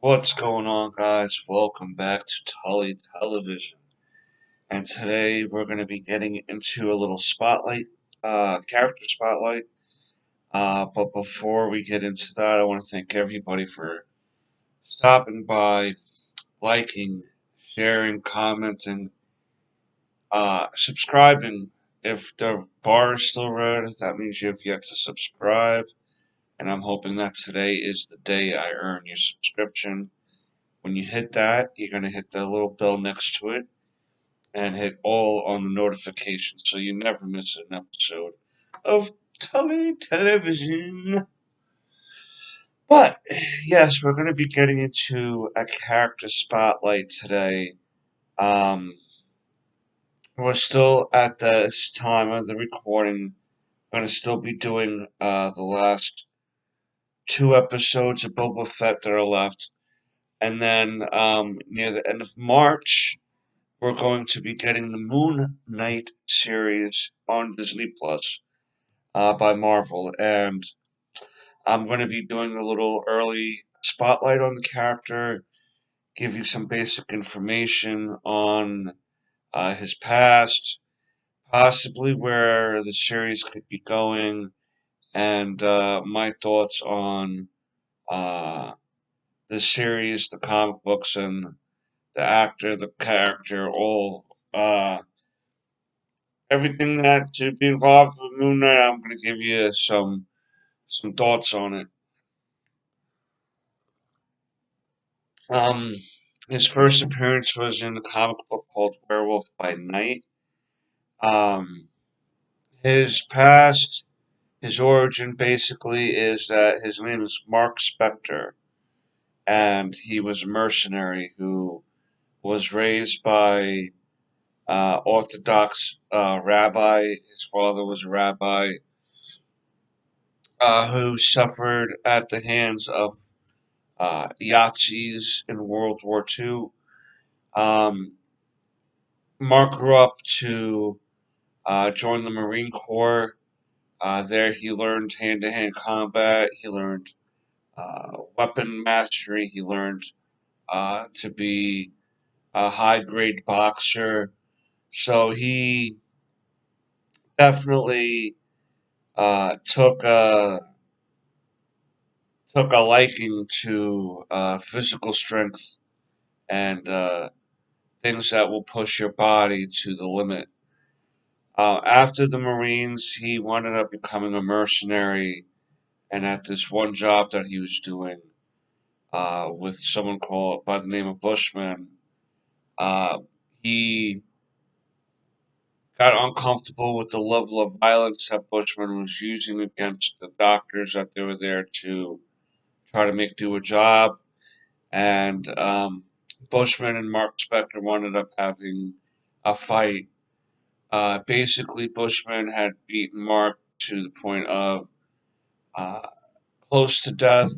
What's going on, guys? Welcome back to Tully Television. And today we're going to be getting into a little character spotlight. But before we get into that, I want to thank everybody for stopping by, liking, sharing, commenting, subscribing. If the bar is still red, that means you have yet to subscribe. And I'm hoping that today is the day I earn your subscription. When you hit that, you're going to hit the little bell next to it and hit all on the notifications so you never miss an episode of Tully Television. But yes, we're going to be getting into a character spotlight today. Um, we're still at this time of the recording. Going to still be doing the last two episodes of Boba Fett that are left, and then near the end of March, we're going to be getting the Moon Knight series on Disney Plus by Marvel, and I'm going to be doing a little early spotlight on the character, give you some basic information on his past, possibly where the series could be going, and my thoughts on uh, the series, the comic books, and the actor, the character, all everything that to be involved with Moon Knight. I'm going to give you some thoughts on it. Um, his first appearance was in a comic book called Werewolf by Night. Um, his past, his origin basically is that his name is Mark Spector, and he was a mercenary who was raised by Orthodox rabbi. His father was a rabbi who suffered at the hands of Yazis in World War II. Um, Mark grew up to join the Marine Corps. There, he learned hand to hand combat, he learned weapon mastery, he learned to be a high grade boxer. So he definitely took a liking to physical strength and things that will push your body to the limit. After the Marines, he ended up becoming a mercenary, and at this one job that he was doing with someone called by the name of Bushman, uh, he got uncomfortable with the level of violence that Bushman was using against the doctors that they were there to try to make do a job, and Bushman and Mark Spector ended up having a fight. Basically, Bushman had beaten Mark to the point of uh, close to death,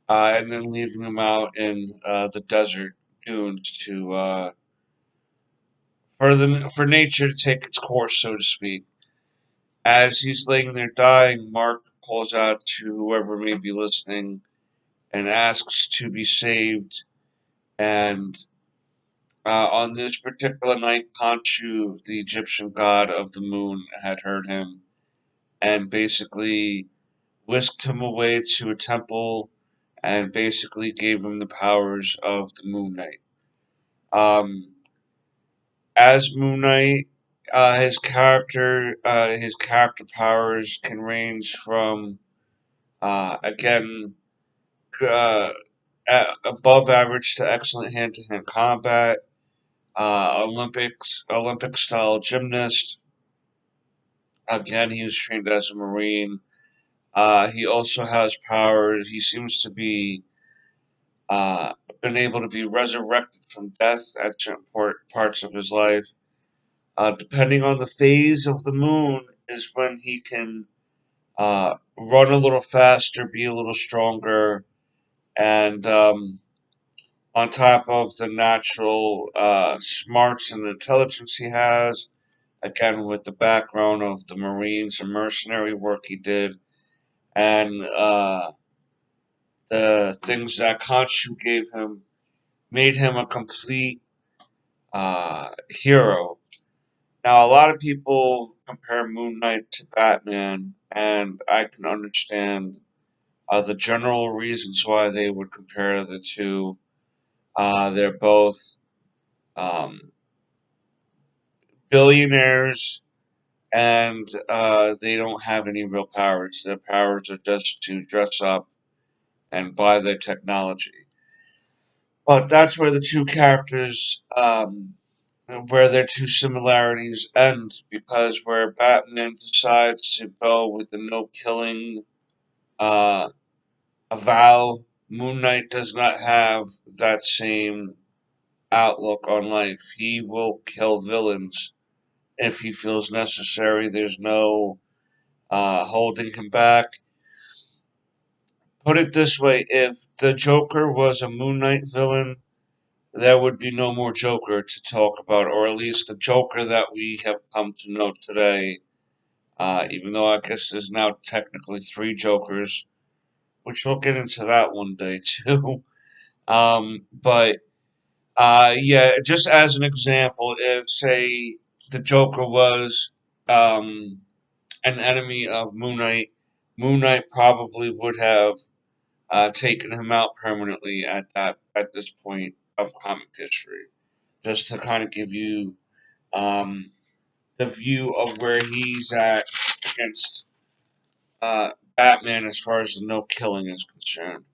and then leaving him out in the desert dunes to for nature to take its course, so to speak. As he's laying there dying, Mark calls out to whoever may be listening and asks to be saved. And on this particular night, Khonshu, the Egyptian god of the moon, had heard him and basically whisked him away to a temple and basically gave him the powers of the Moon Knight. Um, as Moon Knight, his character powers can range from again uh, above average to excellent hand-to-hand combat, Olympic style gymnast. Again, he was trained as a Marine. He also has powers. He seems to be uh, been able to be resurrected from death at certain parts of his life. Depending on the phase of the moon, is when he can run a little faster, be a little stronger, and on top of the natural smarts and intelligence he has, again with the background of the Marines and mercenary work he did, and the things that Khonshu gave him made him a complete hero. Now, a lot of people compare Moon Knight to Batman, and I can understand the general reasons why they would compare the two. They're both um, billionaires, and they don't have any real powers. Their powers are just to dress up and buy their technology. But that's where the two characters, where their two similarities end, because where Batman decides to go with the no killing uh, avow, Moon Knight does not have that same outlook on life. He will kill villains if he feels necessary. There's no holding him back. Put it this way, if the Joker was a Moon Knight villain, there would be no more Joker to talk about, or at least the Joker that we have come to know today. Even though I guess there's now technically three Jokers, which we'll get into that one day too. But yeah, just as an example, if say the Joker was um, an enemy of Moon Knight probably would have taken him out permanently at this point of comic history. Just to kind of give you um, the view of where he's at against Batman as far as the no killing is concerned.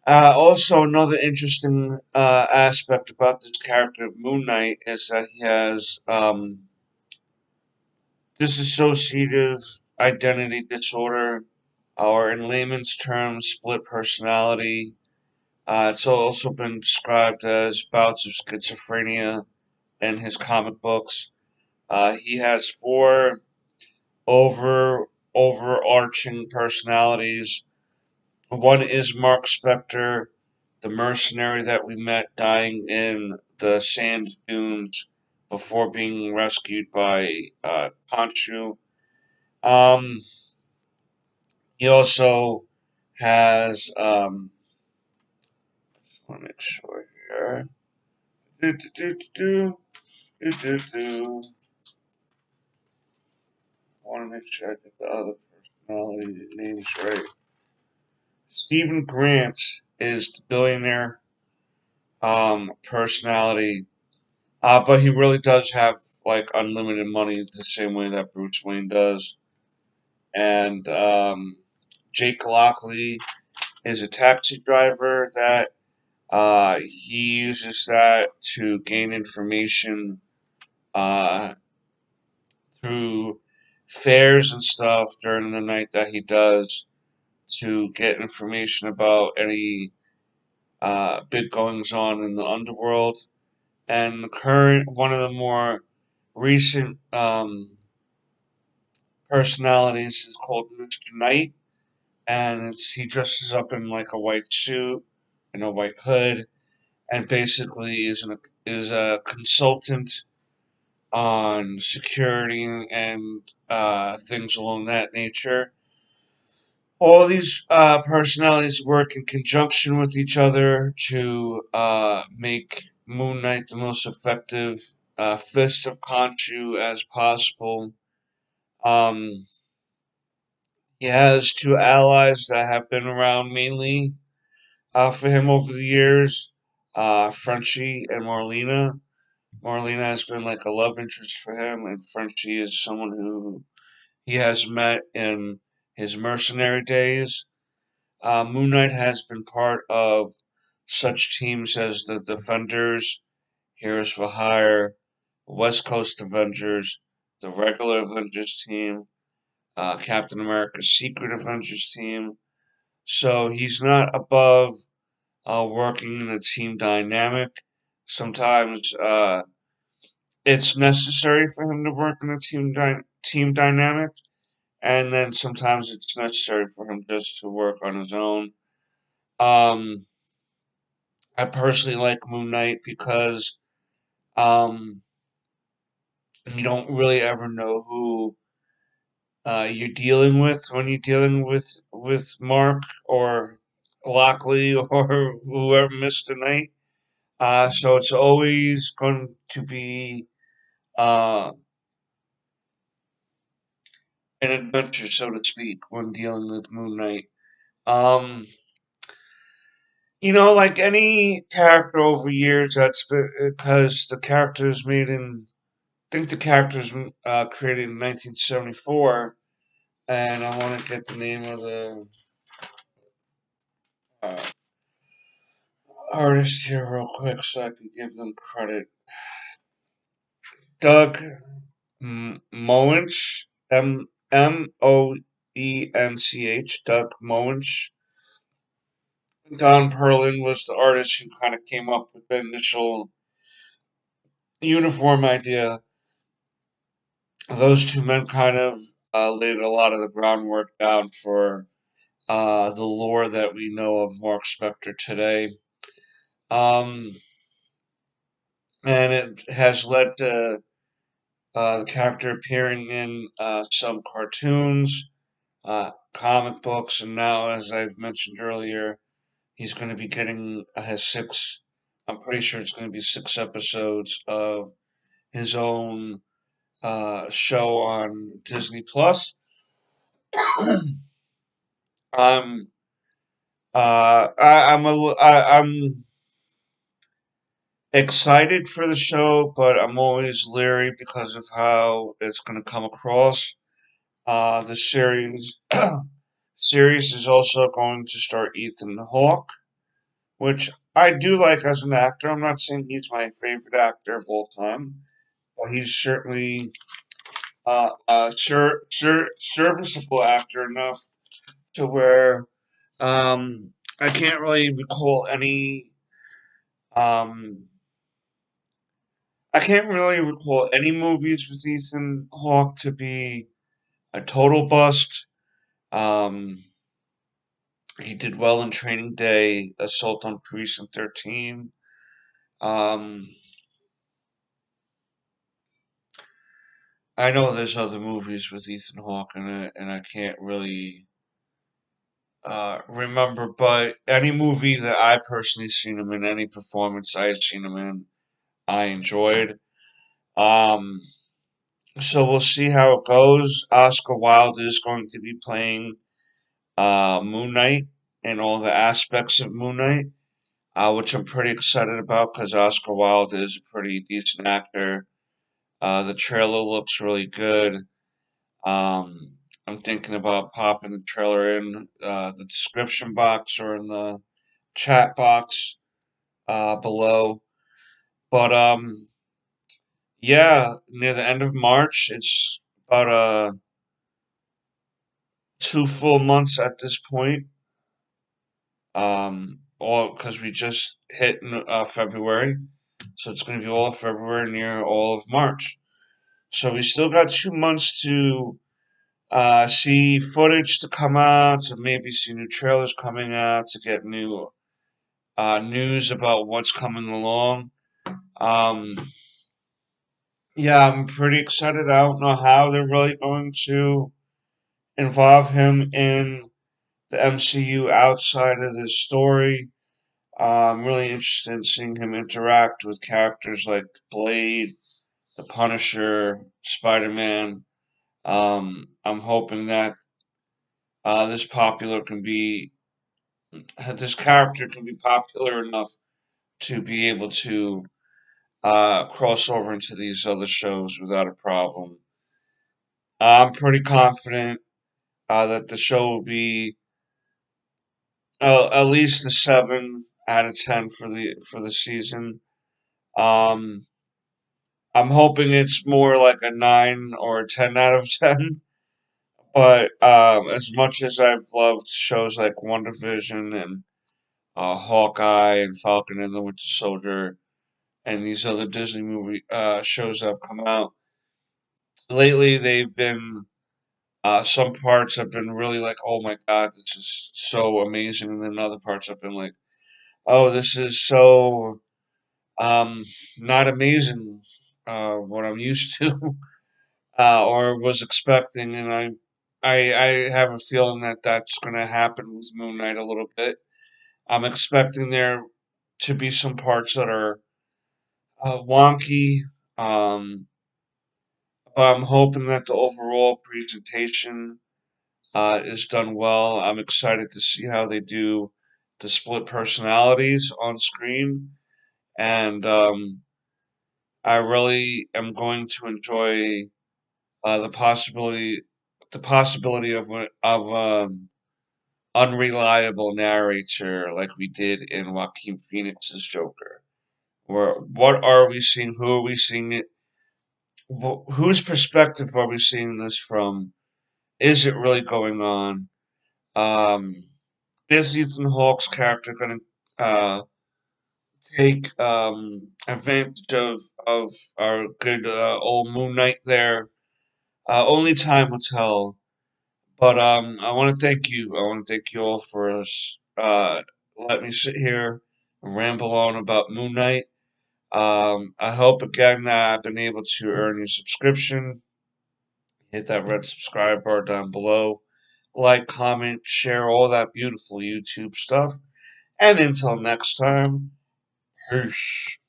Also, another interesting aspect about this character of Moon Knight is that he has dissociative identity disorder, or in layman's terms, split personality. It's also been described as bouts of schizophrenia in his comic books. He has four overarching personalities. One is Mark Spector, the mercenary that we met dying in the sand dunes before being rescued by Khonshu. Um, he also has, let me make sure here. Do, do, do, do, do, do, do. I want to make sure I get the other personality names right. Stephen Grant is the billionaire personality, but he really does have like unlimited money the same way that Bruce Wayne does. And Jake Lockley is a taxi driver that he uses that to gain information uh, through fares and stuff during the night that he does to get information about any big goings on in the underworld. And the current, one of the more recent personalities is called Mr. Knight, and he dresses up in like a white suit and a white hood, and basically is a consultant on security and things along that nature. All these personalities work in conjunction with each other to make Moon Knight the most effective fist of Khonshu as possible. Um, he has two allies that have been around mainly for him over the years, Frenchie and Marlena. Marlena has been like a love interest for him, and Frenchie is someone who he has met in his mercenary days. Moon Knight has been part of such teams as the Defenders, Heroes for Hire, West Coast Avengers, the regular Avengers team, Captain America's Secret Avengers team. So he's not above working in a team dynamic. Sometimes it's necessary for him to work in a team dynamic, and then sometimes it's necessary for him just to work on his own. Um, I personally like Moon Knight because um, you don't really ever know who you're dealing with when you're dealing with Mark or Lockley or whoever Mr. Knight. So it's always going to be uh, an adventure, so to speak, when dealing with Moon Knight. Um, like any character over years, that's because the character is made in. I think the character is created in 1974, and I want to get the name of the uh, artist here real quick so I can give them credit. Doug Moench, Moench, Doug Moench. Don Perlin was the artist who kind of came up with the initial uniform idea. Those two men kind of laid a lot of the groundwork down for the lore that we know of Mark Spector today. Um, and it has led to the character appearing in some cartoons, comic books, and now, as I've mentioned earlier, he's going to be getting his six. I'm pretty sure it's going to be 6 episodes of his own show on Disney Plus. I'm I'm excited for the show, but I'm always leery because of how it's going to come across. The series is also going to star Ethan Hawke, which I do like as an actor. I'm not saying he's my favorite actor of all time, but he's certainly serviceable actor enough to where I can't really recall um, I can't really recall any movies with Ethan Hawke to be a total bust. Um, he did well in Training Day, Assault on Precinct 13. Um, I know there's other movies with Ethan Hawke in it, and I can't really remember, but any movie that I personally seen him in, any performance I had seen him in, I enjoyed. Um, so we'll see how it goes. Oscar Wilde is going to be playing Moon Knight and all the aspects of Moon Knight, which I'm pretty excited about because Oscar Wilde is a pretty decent actor. The trailer looks really good. Um, I'm thinking about popping the trailer in the description box or in the chat box below. But yeah, near the end of March, it's about 2 full months at this point. All because we just hit February, so it's going to be all of February, near all of March. So we still got 2 months to see footage to come out, to maybe see new trailers coming out, to get new news about what's coming along. Um, yeah, I'm pretty excited. I don't know how they're really going to involve him in the MCU outside of this story. I'm really interested in seeing him interact with characters like Blade, the Punisher, Spider Man. I'm hoping that this popular can be this character can be popular enough to be able to cross over into these other shows without a problem. I'm pretty confident that the show will be at least a 7 out of 10 for the season. Um, I'm hoping it's more like a 9 or a 10 out of 10. But as much as I've loved shows like WandaVision and Hawkeye and Falcon and the Winter Soldier and these other Disney movie shows that have come out lately, they've been some parts have been really like, oh my god, this is so amazing, and then other parts have been like, oh, this is so um, not amazing. What I'm used to or was expecting, and I have a feeling that that's going to happen with Moon Knight a little bit. I'm expecting there to be some parts that are wonky, um, but I'm hoping that the overall presentation is done well. I'm excited to see how they do the split personalities on screen, and I really am going to enjoy the possibility of unreliable narrator like we did in Joaquin Phoenix's Joker. Where what are we seeing? Who are we seeing it? Whose perspective are we seeing this from? Is it really going on? Um, is Ethan Hawke's character going to take advantage of our good old Moon Knight there? Only time will tell. But I want to thank you. I want to thank you all for letting me sit here and ramble on about Moon Knight. I hope again that I've been able to earn your subscription. Hit that red subscribe bar down below. Like, comment, share all that beautiful YouTube stuff. And until next time, peace.